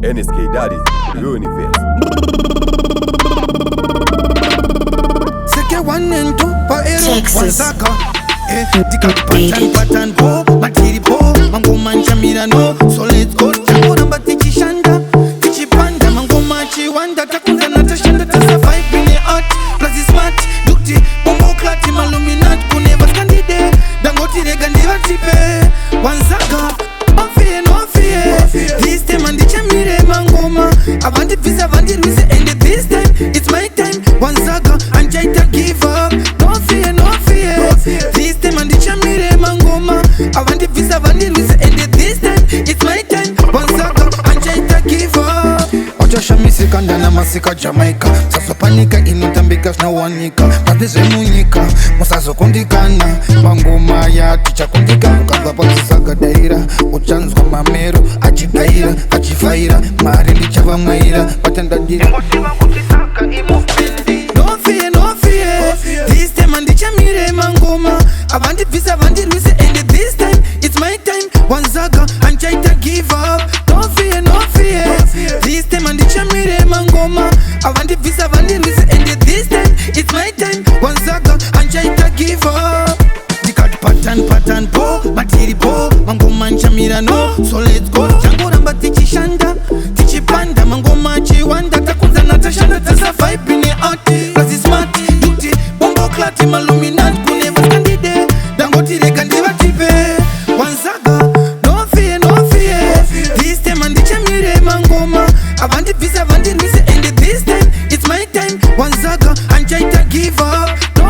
NSK Daddy, Universe. Second one and two, Texas. Pattern po, matiri po, mangoma nchamira no. So let's go, chakura mbatichi shanda, tichi panda, mangoma chiwanda, takunza natashanda, tasa vibe in the art, plus is smart, dukti, bombo klati, maluminat, kuneva skandide, dangoti regandiva tipe, wanzaka, no fear, this time and the chamire mangoma, avandi visa, avandi ruise, and this time, it's my time, wanzaka, anjaita give up, no fear, this time and the chamire mangoma, avandi visa, avandi ruise, and this time, it's my time, wanzaka, anjaita give up. Ojosha misikanda na masika Jamaica, saso panika inutambika snawanika, padeze munika, musazo kundikana, mangoma ya ticha kundika, mkaza pazisaga daira, uchanzwa mamero, achidaira, achifaira, marili chava maira, patenda dira. No fear, this time and the chamire mangoma, avandi visa, avandi ruise, and this time, it's my time, wanzaga, anchaita give up. No fear, this time and the chamire mangoma, avandi visa, avandi ruise, and this time, it's my time, wanzaga, anchaita give up. Pattern po, matiri po, mangoma nchamira no. So let's go, changura mbatichi shanda, tichi panda, mangoma chiwanda, takunza natashanda, tasa vibe in the art, plus is smart, dukti, bombo klati, maluminat, kuneva skandide, dangoti regandiva tipe, wanzaga, no fear, this time and the chamire mangoma, avandi visa, avandi ruise, and this time, it's my time, wanzaga, anchaita give up. No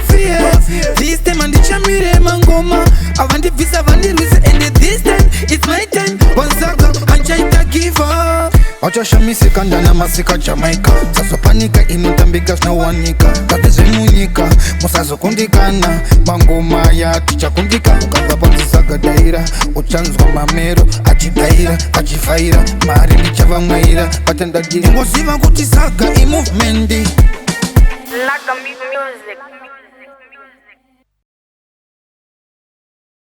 fear, this time and the chamire mangoma, avandi visa, avandi ruise, and this time, it's my time, wanzaga, anchaita give up. Ojosha misikanda na masika Jamaica, saso panika inutambika snawanika, kadeze munika, musazo kundikana, mangoma ya ticha kundika, mkaza pazisaga daira, uchanzwa mamero, achidaira, achifaira, marili chava maira, patenda dira. Ngoziva kutisaga i movement. Like a music.